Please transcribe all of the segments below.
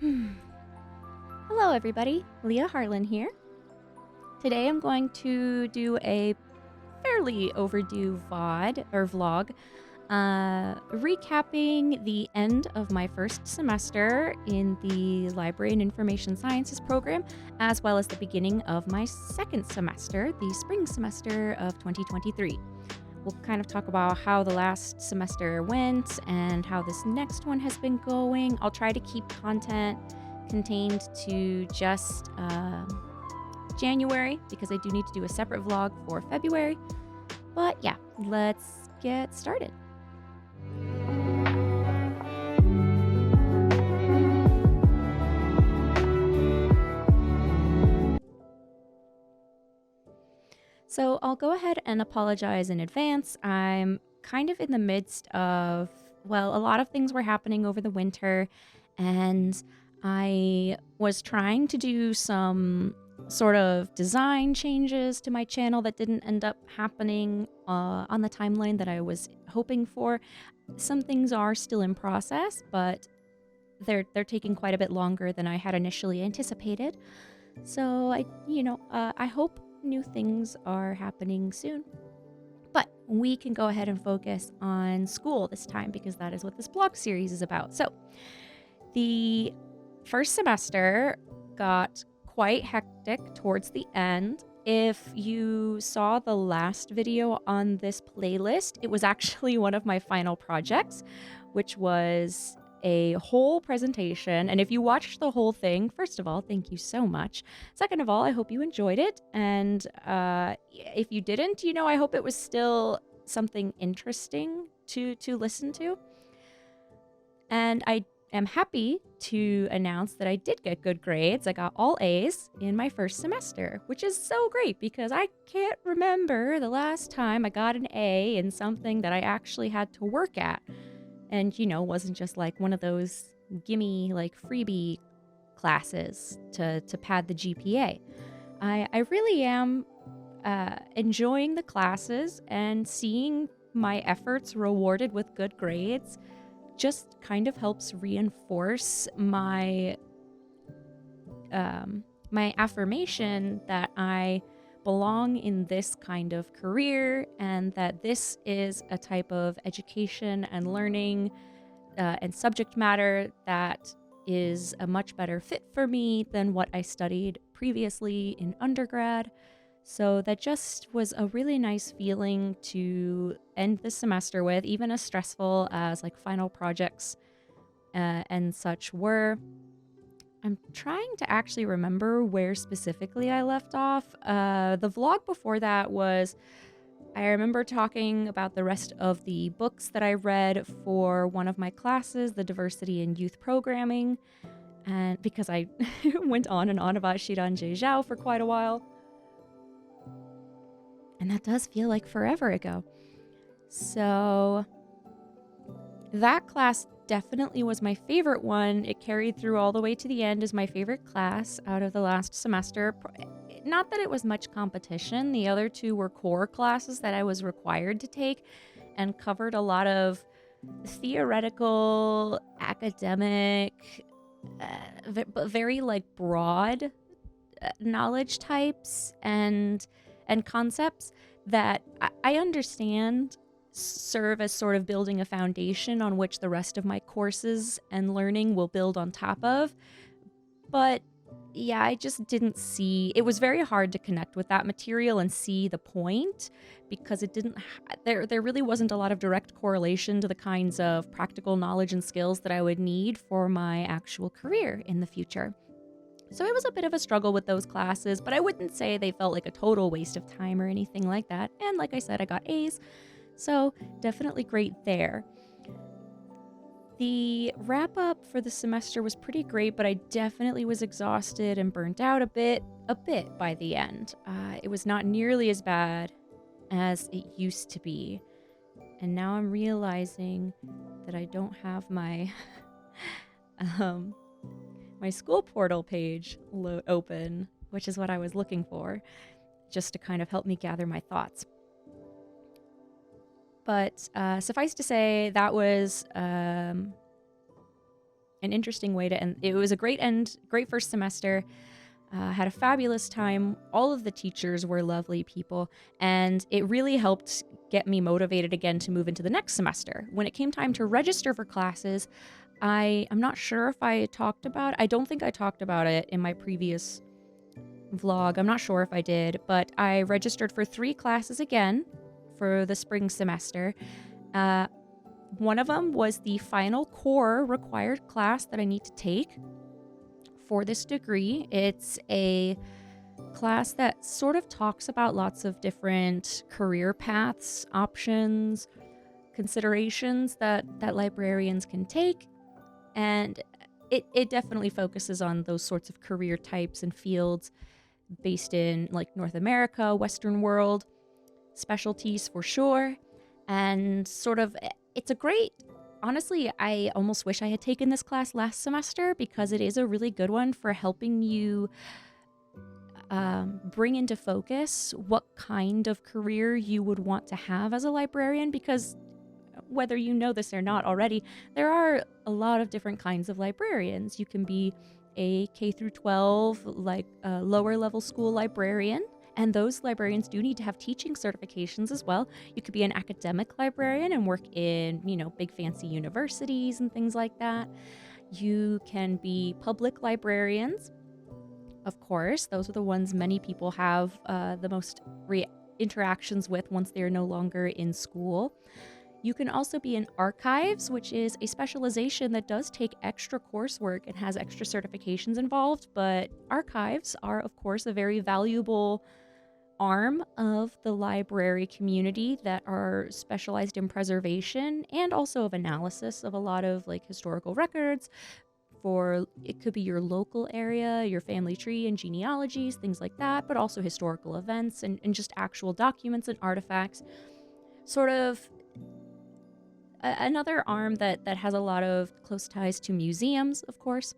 Hello everybody, Leah Harlann here. Today I'm going to do a fairly overdue vlog, recapping the end of my first semester in the Library and Information Sciences program, as well as the beginning of my second semester, the spring semester of 2023. We'll kind of talk about how the last semester went and how this next one has been going. I'll try to keep content contained to just January because I do need to do a separate vlog for February. But yeah, let's get started. So I'll go ahead and apologize in advance. I'm kind of in the midst of, well, a lot of things were happening over the winter, and I was trying to do some sort of design changes to my channel that didn't end up happening on the timeline that I was hoping for. Some things are still in process, but they're taking quite a bit longer than I had initially anticipated. So I hope new things are happening soon. But we can go ahead and focus on school this time because that is what this blog series is about. So the first semester got quite hectic towards the end. If you saw the last video on this playlist, it was actually one of my final projects, which was a whole presentation. And if you watched the whole thing, first of all, thank you so much. Second of all, I hope you enjoyed it. And if you didn't, I hope it was still something interesting to listen to. And I am happy to announce that I did get good grades. I got all A's in my first semester, which is so great because I can't remember the last time I got an A in something that I actually had to work at. And, wasn't just like one of those gimme like freebie classes to pad the GPA. I really am enjoying the classes, and seeing my efforts rewarded with good grades just kind of helps reinforce my my affirmation that I belong in this kind of career, and that this is a type of education and learning and subject matter that is a much better fit for me than what I studied previously in undergrad. So that just was a really nice feeling to end the semester with, even as stressful as like final projects and such were. I'm trying to actually remember where specifically I left off. The vlog before that was, I remember talking about the rest of the books that I read for one of my classes, the Diversity in Youth Programming, and because I went on and on about Shiran Jie Zhao for quite a while. And that does feel like forever ago. So that class definitely was my favorite one. It carried through all the way to the end as my favorite class out of the last semester. Not that it was much competition. The other two were core classes that I was required to take and covered a lot of theoretical, academic, but very like broad knowledge types and concepts that I understand serve as sort of building a foundation on which the rest of my courses and learning will build on top of. But yeah, I just didn't see, it was very hard to connect with that material and see the point, because it didn't, there really wasn't a lot of direct correlation to the kinds of practical knowledge and skills that I would need for my actual career in the future. So it was a bit of a struggle with those classes, but I wouldn't say they felt like a total waste of time or anything like that. And like I said, I got A's. So definitely great there. The wrap up for the semester was pretty great, but I definitely was exhausted and burnt out a bit by the end. It was not nearly as bad as it used to be. And now I'm realizing that I don't have my my school portal page open, which is what I was looking for, just to kind of help me gather my thoughts. But suffice to say, that was an interesting way to end. It was a great first semester. Had a fabulous time. All of the teachers were lovely people, and it really helped get me motivated again to move into the next semester. When it came time to register for classes, I'm not sure if I talked about I don't think I talked about it in my previous vlog. I'm not sure if I did, but I registered for 3 classes again for the spring semester. Uh, One of them was the final core required class that I need to take for this degree. It's a class that sort of talks about lots of different career paths, options, considerations that librarians can take. And it definitely focuses on those sorts of career types and fields based in like North America, Western world, specialties for sure. And sort of, it's a great, honestly, I almost wish I had taken this class last semester because it is a really good one for helping you bring into focus what kind of career you would want to have as a librarian, because whether you know this or not already, there are a lot of different kinds of librarians. You can be a K through 12, like a lower level school librarian, and those librarians do need to have teaching certifications as well. You could be an academic librarian and work in, big fancy universities and things like that. You can be public librarians. Of course, those are the ones many people have the most interactions with once they're no longer in school. You can also be in archives, which is a specialization that does take extra coursework and has extra certifications involved, but archives are, of course, a very valuable arm of the library community that are specialized in preservation and also of analysis of a lot of like historical records. For it could be your local area, your family tree and genealogies, things like that, but also historical events and just actual documents and artifacts. Sort of another arm that has a lot of close ties to museums, of course.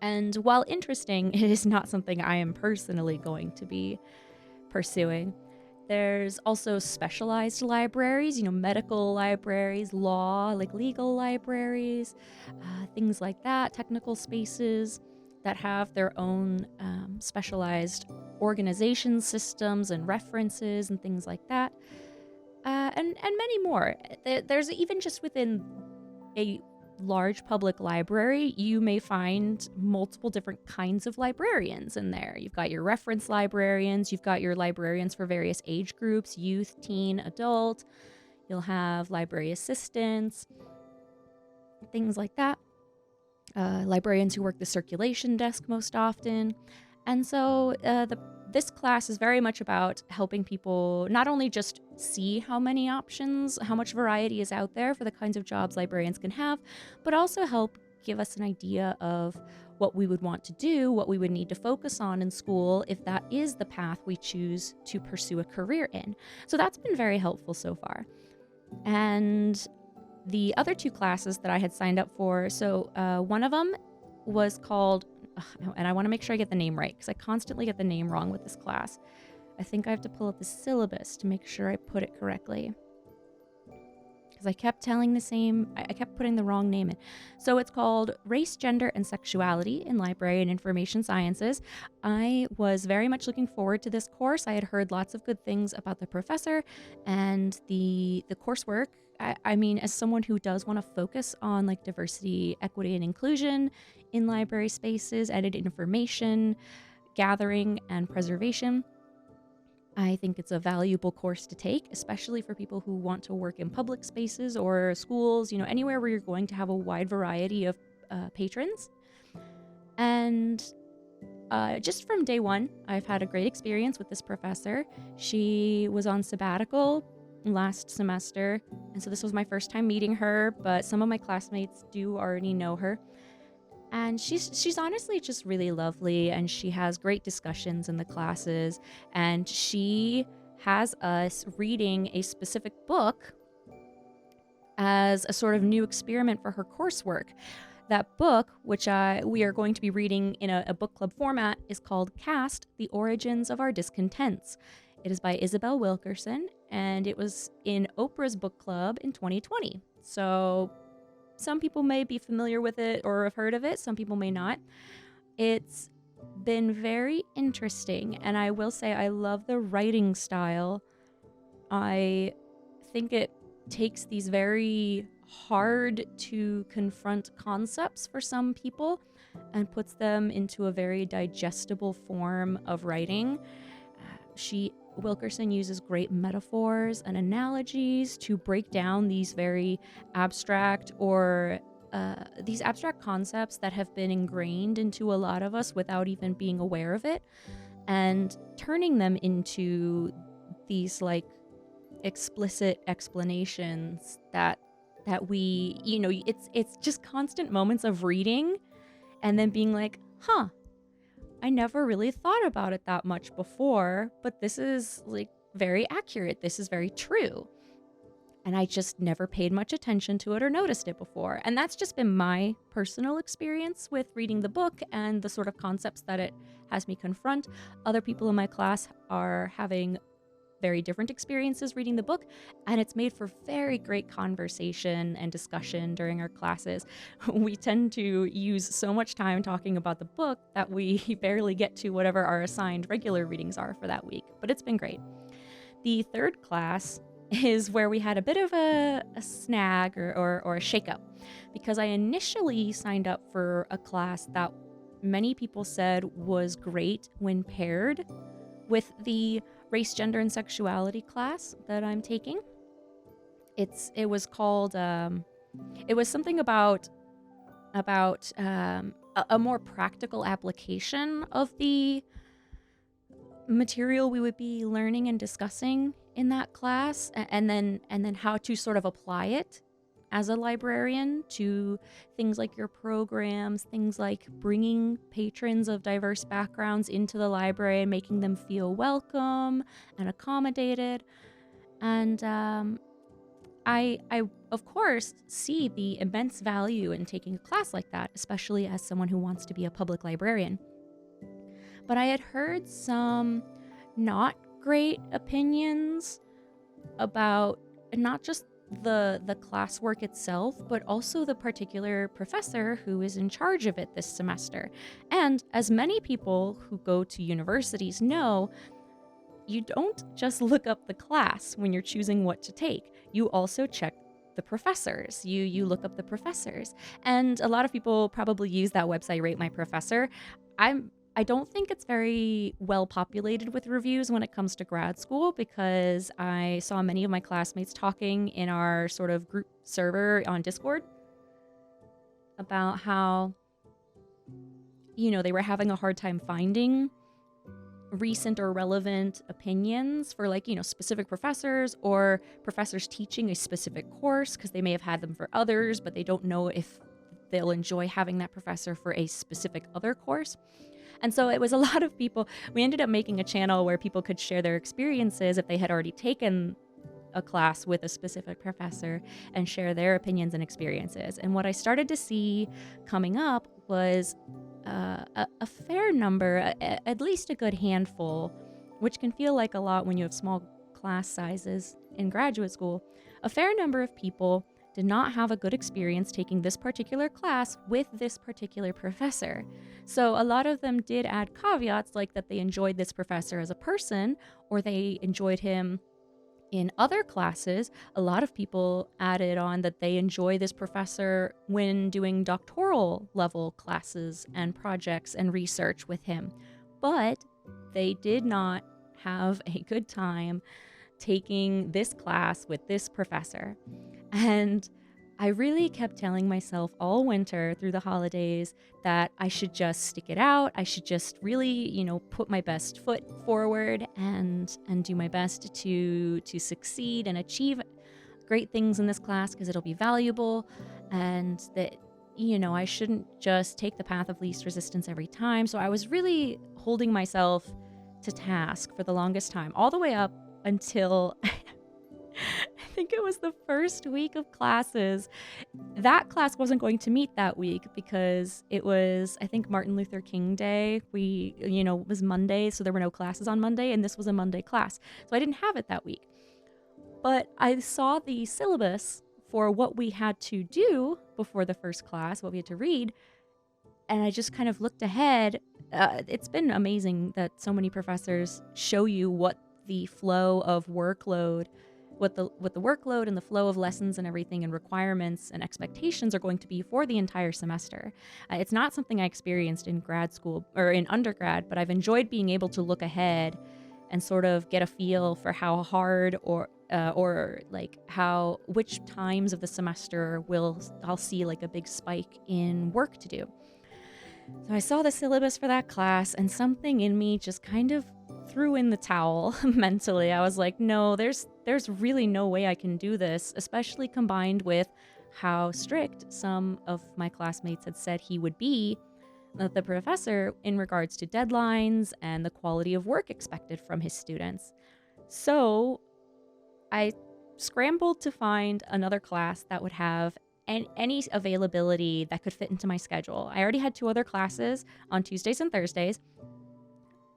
And while interesting, it is not something I am personally going to be pursuing. There's also specialized libraries, medical libraries, law, like legal libraries, things like that, technical spaces that have their own specialized organization systems and references and things like that. And many more. There's even just within a large public library, you may find multiple different kinds of librarians in there. You've got your reference librarians, you've got your librarians for various age groups, youth, teen, adult. You'll have library assistants, things like that. Librarians who work the circulation desk most often. And so this class is very much about helping people not only just see how many options, how much variety is out there for the kinds of jobs librarians can have, but also help give us an idea of what we would want to do, what we would need to focus on in school if that is the path we choose to pursue a career in. So that's been very helpful so far. And the other 2 classes that I had signed up for, so one of them was called, and I want to make sure I get the name right because I constantly get the name wrong with this class. I think I have to pull up the syllabus to make sure I put it correctly because I kept I kept putting the wrong name in. So it's called Race, Gender, and Sexuality in Library and Information Sciences. I was very much looking forward to this course. I had heard lots of good things about the professor and the coursework. I mean, as someone who does want to focus on like diversity, equity, and inclusion in library spaces, edited information, gathering, and preservation, I think it's a valuable course to take, especially for people who want to work in public spaces or schools, anywhere where you're going to have a wide variety of patrons. And just from day one, I've had a great experience with this professor. She was on sabbatical last semester, and so this was my first time meeting her, but some of my classmates do already know her. And she's honestly just really lovely, and she has great discussions in the classes, and she has us reading a specific book as a sort of new experiment for her coursework. That book, which we are going to be reading in a book club format, is called Caste: The Origins of Our Discontents. It is by Isabel Wilkerson, and it was in Oprah's book club in 2020. So Some people may be familiar with it or have heard of it. Some people may not. It's been very interesting, and I will say I love the writing style. I think it takes these very hard to confront concepts for some people and puts them into a very digestible form of writing. Wilkerson uses great metaphors and analogies to break down these very abstract or these abstract concepts that have been ingrained into a lot of us without even being aware of it, and turning them into these like explicit explanations that we, it's just constant moments of reading and then being like, huh, I never really thought about it that much before, but this is like very accurate. This is very true. And I just never paid much attention to it or noticed it before. And that's just been my personal experience with reading the book and the sort of concepts that it has me confront. Other people in my class are having very different experiences reading the book, and it's made for very great conversation and discussion during our classes. We tend to use so much time talking about the book that we barely get to whatever our assigned regular readings are for that week, but it's been great. The third class is where we had a bit of a snag or a shakeup, because I initially signed up for a class that many people said was great when paired with the race, gender, and sexuality class that I'm taking. It was called it was something about a more practical application of the material we would be learning and discussing in that class, and then how to sort of apply it as a librarian to things like your programs, things like bringing patrons of diverse backgrounds into the library and making them feel welcome and accommodated. And I of course see the immense value in taking a class like that, especially as someone who wants to be a public librarian. But I had heard some not great opinions about not just the classwork itself, but also the particular professor who is in charge of it this semester. And as many people who go to universities know, you don't just look up the class when you're choosing what to take. You also check the professors. You look up the professors. And a lot of people probably use that website, Rate My Professor. I don't think it's very well populated with reviews when it comes to grad school, because I saw many of my classmates talking in our sort of group server on Discord about how, they were having a hard time finding recent or relevant opinions for specific professors or professors teaching a specific course, because they may have had them for others, but they don't know if they'll enjoy having that professor for a specific other course. And so it was a lot of people. We ended up making a channel where people could share their experiences if they had already taken a class with a specific professor and share their opinions and experiences. And what I started to see coming up was a fair number, at least a good handful, which can feel like a lot when you have small class sizes in graduate school. A fair number of people did not have a good experience taking this particular class with this particular professor. So a lot of them did add caveats like that they enjoyed this professor as a person, or they enjoyed him in other classes. A lot of people added on that they enjoy this professor when doing doctoral level classes and projects and research with him. But they did not have a good time taking this class with this professor. And I really kept telling myself all winter through the holidays that I should just stick it out. I should just really, put my best foot forward and do my best to succeed and achieve great things in this class, because it'll be valuable, and that, I shouldn't just take the path of least resistance every time. So I was really holding myself to task for the longest time, all the way up until I think it was the first week of classes. That class wasn't going to meet that week because it was, I think, Martin Luther King Day. It was Monday, so there were no classes on Monday, and this was a Monday class. So I didn't have it that week. But I saw the syllabus for what we had to do before the first class, what we had to read. And I just kind of looked ahead. It's been amazing that so many professors show you what the flow of workload, what the workload and the flow of lessons and everything and requirements and expectations are going to be for the entire semester. It's not something I experienced in grad school or in undergrad, but I've enjoyed being able to look ahead and sort of get a feel for how hard or like which times of the semester I'll see like a big spike in work to do. So I saw the syllabus for that class, and something in me just kind of threw in the towel mentally. I was like, no, there's really no way I can do this, especially combined with how strict some of my classmates had said he would be, the professor, in regards to deadlines and the quality of work expected from his students. So I scrambled to find another class that would have any availability that could fit into my schedule. I already had 2 other classes on Tuesdays and Thursdays.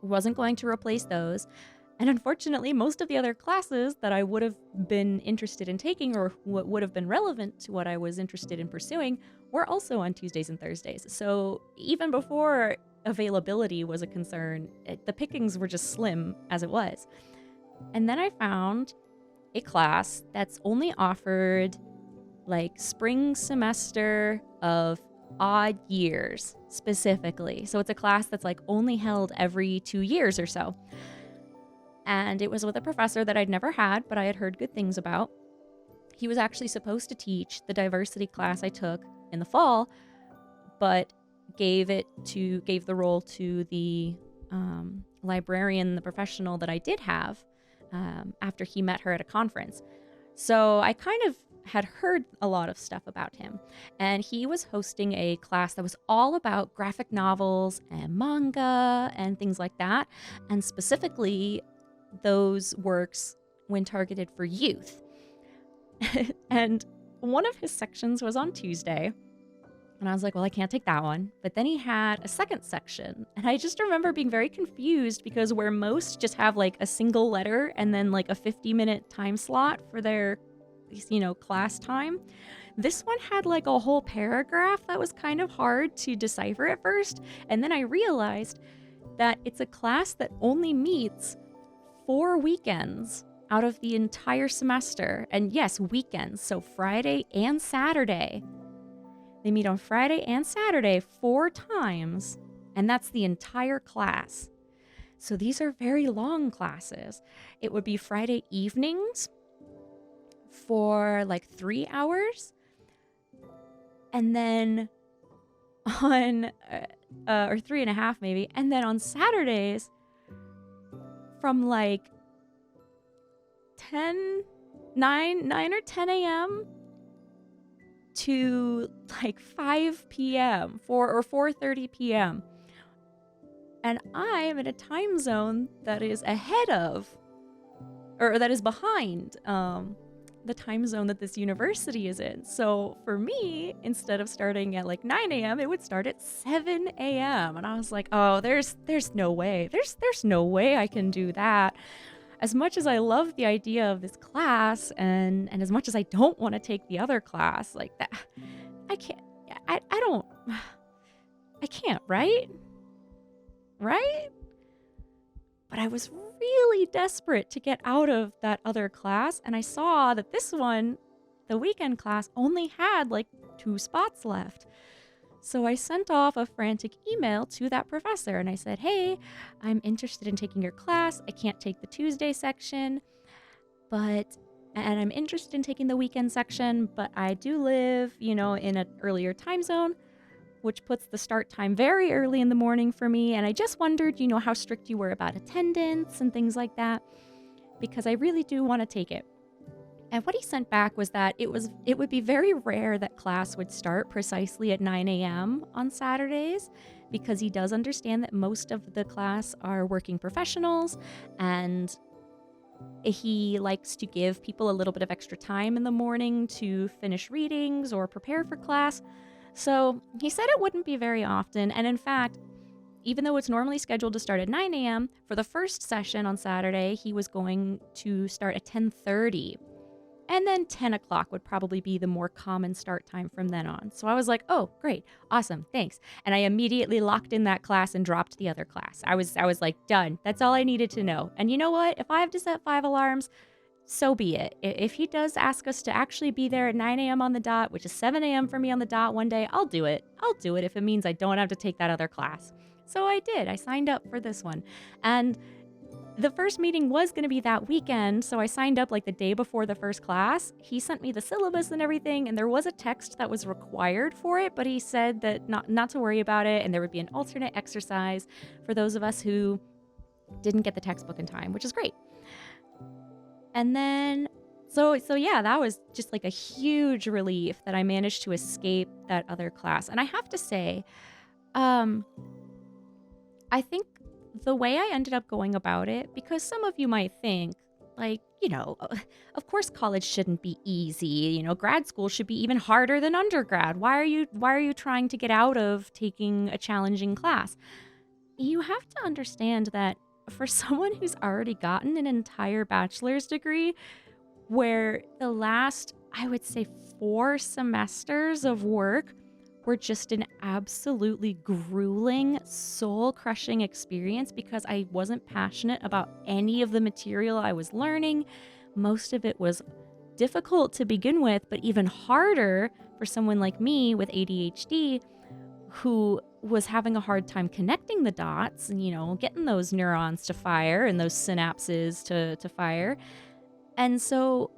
Wasn't going to replace those. And unfortunately, most of the other classes that I would have been interested in taking or what would have been relevant to what I was interested in pursuing were also on Tuesdays and Thursdays. So even before availability was a concern, the pickings were just slim as it was. And then I found a class that's only offered like spring semester of odd years specifically. So it's a class that's like only held every 2 years or so. And it was with a professor that I'd never had, but I had heard good things about. He was actually supposed to teach the diversity class I took in the fall, but gave the role to the librarian, the professional that I did have, after he met her at a conference. So I kind of had heard a lot of stuff about him, and he was hosting a class that was all about graphic novels and manga and things like that, and specifically those works when targeted for youth. And one of his sections was on Tuesday, and I was like, well, I can't take that one. But then he had a second section, and I just remember being very confused because where most just have like a single letter and then like a 50-minute time slot for their class time, this one had like a whole paragraph that was kind of hard to decipher at first. And then I realized that it's a class that only meets 4 weekends out of the entire semester. And yes, weekends, so Friday and Saturday. They meet on Friday and Saturday 4 times, and that's the entire class. So these are very long classes. It would be Friday evenings for like 3 hours, and then on or 3.5 maybe, and then on Saturdays from like 9 or 10 a.m. to like 5 p.m. or 4:30 p.m. And I am in a time zone that is ahead of, or that is behind the time zone that this university is in. So for me, instead of starting at like 9 a.m., it would start at 7 a.m. And I was like, oh, there's no way. There's no way I can do that. As much as I love the idea of this class and as much as I don't want to take the other class, like that, I can't, I can't, right? Right? But I was really desperate to get out of that other class, and I saw that this one, the weekend class, only had like 2 spots left. So I sent off a frantic email to that professor, and I said, hey, I'm interested in taking your class. I can't take the Tuesday section, and I'm interested in taking the weekend section, but I do live, in an earlier time zone, which puts the start time very early in the morning for me. And I just wondered, how strict you were about attendance and things like that, because I really do want to take it. And what he sent back was that it would be very rare that class would start precisely at 9 a.m. on Saturdays, because he does understand that most of the class are working professionals, and he likes to give people a little bit of extra time in the morning to finish readings or prepare for class. So he said it wouldn't be very often. And in fact, even though it's normally scheduled to start at 9 a.m., for the first session on Saturday, he was going to start at 10:30. And then 10 o'clock would probably be the more common start time from then on. So I was like, oh, great, awesome, thanks. And I immediately locked in that class and dropped the other class. I was like, done. That's all I needed to know. And you know what? If I have to set 5 alarms, so be it. If he does ask us to actually be there at 9 a.m. on the dot, which is 7 a.m. for me on the dot one day, I'll do it. I'll do it if it means I don't have to take that other class. So I did. I signed up for this one. And the first meeting was going to be that weekend, so I signed up like the day before the first class. He sent me the syllabus and everything, and there was a text that was required for it, but he said that not to worry about it, and there would be an alternate exercise for those of us who didn't get the textbook in time, which is great. And then, so yeah, that was just like a huge relief that I managed to escape that other class. And I have to say, I think the way I ended up going about it, because some of you might think, like, of course college shouldn't be easy. Grad school should be even harder than undergrad. Why are you trying to get out of taking a challenging class? You have to understand that for someone who's already gotten an entire bachelor's degree, where the last, I would say, 4 semesters of work were just an absolutely grueling, soul-crushing experience because I wasn't passionate about any of the material I was learning. Most of it was difficult to begin with, but even harder for someone like me with ADHD who was having a hard time connecting the dots and, getting those neurons to fire and those synapses to fire. And so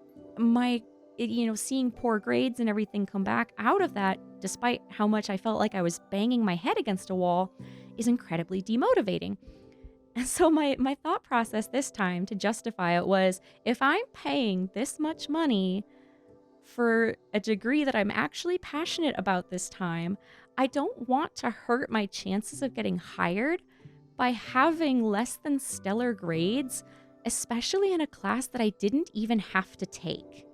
seeing poor grades and everything come back out of that, despite how much I felt like I was banging my head against a wall, is incredibly demotivating. And so my thought process this time to justify it was, if I'm paying this much money for a degree that I'm actually passionate about this time, I don't want to hurt my chances of getting hired by having less than stellar grades, especially in a class that I didn't even have to take.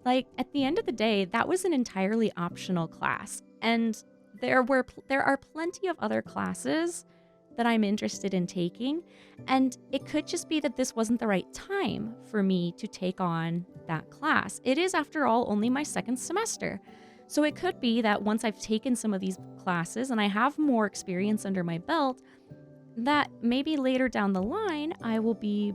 Like, at the end of the day, that was an entirely optional class, and there are plenty of other classes that I'm interested in taking, and it could just be that this wasn't the right time for me to take on that class. It is, after all, only my 2nd semester. So it could be that once I've taken some of these classes and I have more experience under my belt, that maybe later down the line, I will be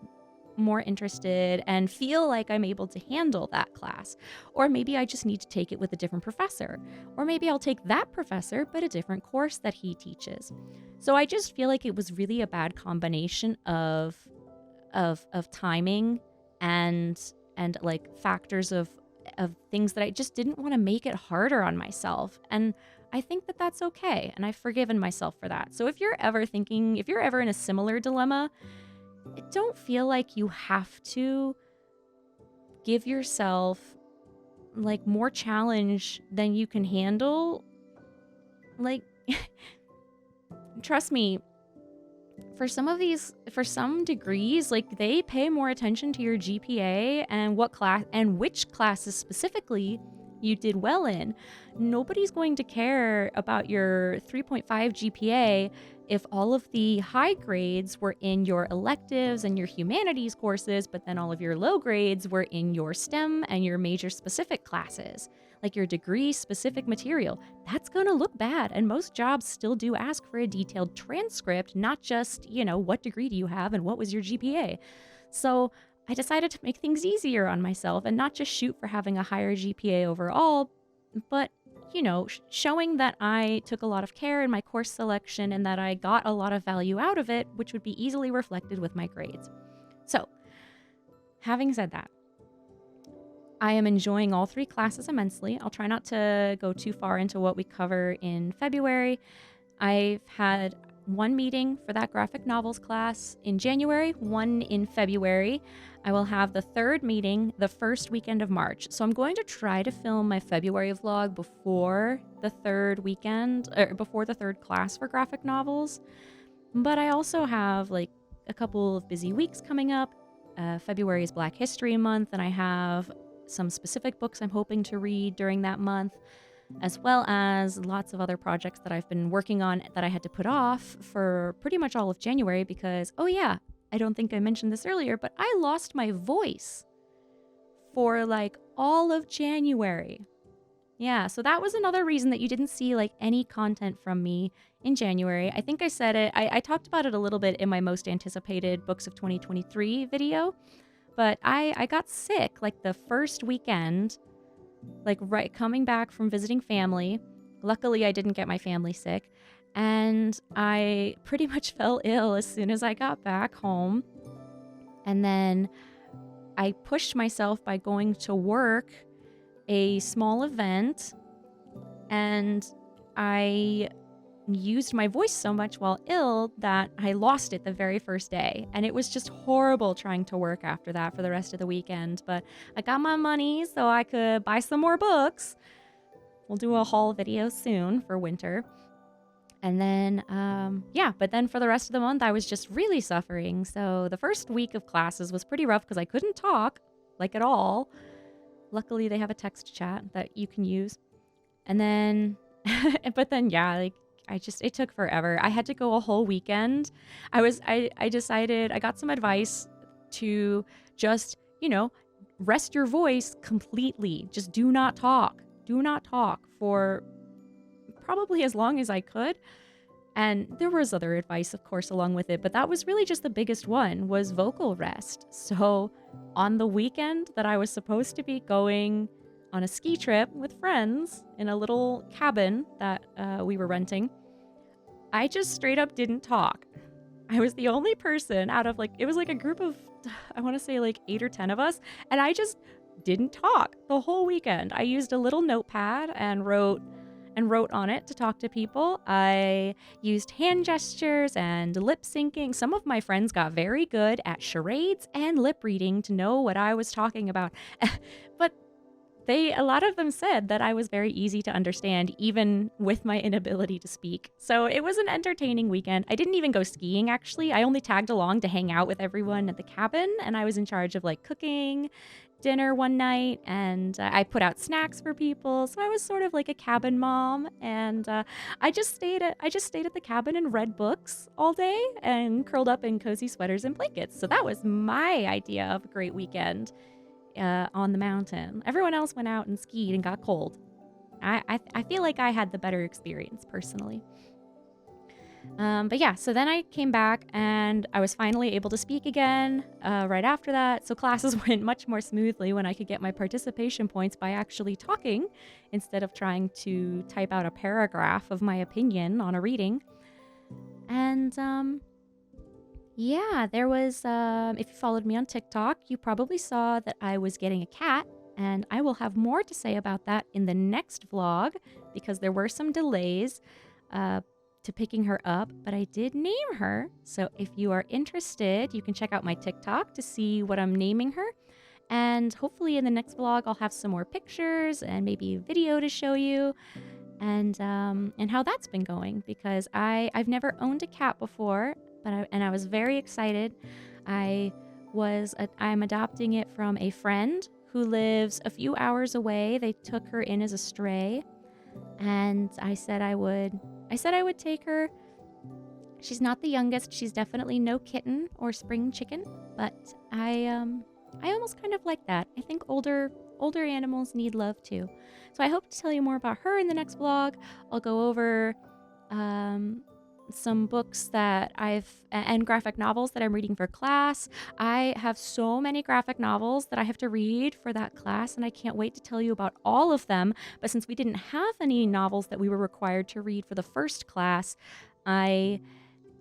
more interested and feel like I'm able to handle that class. Or maybe I just need to take it with a different professor. Or maybe I'll take that professor, but a different course that he teaches. So I just feel like it was really a bad combination of timing and like factors of things that I just didn't want to make it harder on myself. And I think that that's okay. And I've forgiven myself for that. So if you're ever in a similar dilemma, don't feel like you have to give yourself like more challenge than you can handle. Like, trust me, for some degrees, like, they pay more attention to your GPA and what class and which classes specifically you did well in. Nobody's going to care about your 3.5 GPA if all of the high grades were in your electives and your humanities courses, but then all of your low grades were in your STEM and your major specific classes, like your degree specific material. That's going to look bad. And most jobs still do ask for a detailed transcript, not just, what degree do you have and what was your GPA? So I decided to make things easier on myself and not just shoot for having a higher GPA overall, but showing that I took a lot of care in my course selection and that I got a lot of value out of it, which would be easily reflected with my grades. So, having said that, I am enjoying all 3 classes immensely. I'll try not to go too far into what we cover in February. I've had 1 meeting for that graphic novels class in January, 1 in February. I will have the 3rd meeting the first weekend of March. So I'm going to try to film my February vlog before the 3rd weekend, or before the 3rd class for graphic novels. But I also have like a couple of busy weeks coming up. February is Black History Month, and I have some specific books I'm hoping to read during that month, as well as lots of other projects that I've been working on that I had to put off for pretty much all of January because, oh yeah, I don't think I mentioned this earlier, but I lost my voice for like all of January. Yeah, so that was another reason that you didn't see like any content from me in January. I think I said it, I talked about it a little bit in my most anticipated books of 2023 video, but I got sick like the first weekend, like right coming back from visiting family. Luckily, I didn't get my family sick, and I pretty much fell ill as soon as I got back home. And then I pushed myself by going to work a small event, and I used my voice so much while ill that I lost it the very first day. And it was just horrible trying to work after that for the rest of the weekend. But I got my money so I could buy some more books. We'll do a haul video soon for winter. And then, but then for the rest of the month, I was just really suffering. So the first week of classes was pretty rough because I couldn't talk, like at all. Luckily, they have a text chat that you can use. And then, it took forever. I had to go a whole weekend. I decided, I got some advice to just, rest your voice completely. Just do not talk. Do not talk for probably as long as I could. And there was other advice, of course, along with it, but that was really just the biggest one, was vocal rest. So on the weekend that I was supposed to be going on a ski trip with friends in a little cabin that we were renting, I just straight up didn't talk. I was the only person out of it was like a group of, I want to say like 8 or 10 of us, and I just didn't talk the whole weekend. I used a little notepad and wrote on it to talk to people. I used hand gestures and lip syncing. Some of my friends got very good at charades and lip reading to know what I was talking about. But a lot of them said that I was very easy to understand, even with my inability to speak. So it was an entertaining weekend. I didn't even go skiing, actually. I only tagged along to hang out with everyone at the cabin, and I was in charge of cooking dinner one night, and I put out snacks for people. So I was sort of like a cabin mom, and I just stayed at the cabin and read books all day and curled up in cozy sweaters and blankets. So that was my idea of a great weekend on the mountain. Everyone else went out and skied and got cold. I feel like I had the better experience personally. So then I came back and I was finally able to speak again right after that. So classes went much more smoothly when I could get my participation points by actually talking instead of trying to type out a paragraph of my opinion on a reading. And there was, if you followed me on TikTok, you probably saw that I was getting a cat, and I will have more to say about that in the next vlog because there were some delays to picking her up, but I did name her. So if you are interested, you can check out my TikTok to see what I'm naming her. And hopefully in the next vlog, I'll have some more pictures and maybe a video to show you and how that's been going, because I've never owned a cat before, but I was very excited. I'm adopting it from a friend who lives a few hours away. They took her in as a stray, and I said I would take her. She's not the youngest. She's definitely no kitten or spring chicken, but I almost kind of like that. I think older animals need love too. So I hope to tell you more about her in the next vlog. I'll go over some books and graphic novels that I'm reading for class. I have so many graphic novels that I have to read for that class, and I can't wait to tell you about all of them. But since we didn't have any novels that we were required to read for the first class, I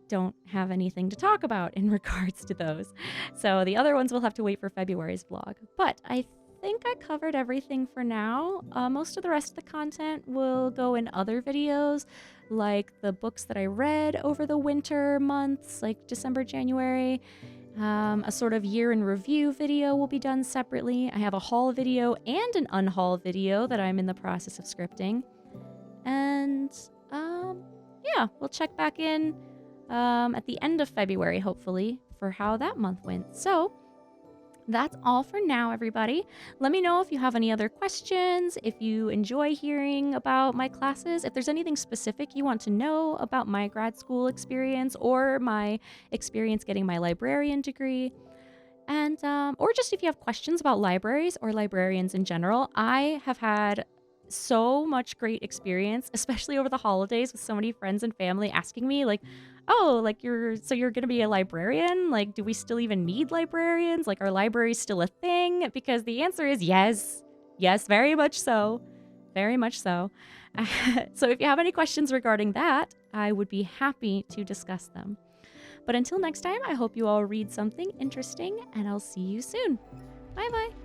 don't have anything to talk about in regards to those. So the other ones will have to wait for February's vlog. But I think I covered everything for now. Most of the rest of the content will go in other videos, like the books that I read over the winter months, like December, January. A sort of year in review video will be done separately. I have a haul video and an unhaul video that I'm in the process of scripting. And we'll check back in at the end of February, hopefully, for how that month went. So that's all for now, everybody. Let me know if you have any other questions, if you enjoy hearing about my classes, if there's anything specific you want to know about my grad school experience or my experience getting my librarian degree. And, or just if you have questions about libraries or librarians in general, I have had so much great experience, especially over the holidays with so many friends and family asking me like, "Oh, like you're going to be a librarian? Like do we still even need librarians? Like are libraries still a thing?" Because the answer is yes. Yes, very much so. Very much so. So if you have any questions regarding that, I would be happy to discuss them. But until next time, I hope you all read something interesting, and I'll see you soon. Bye bye.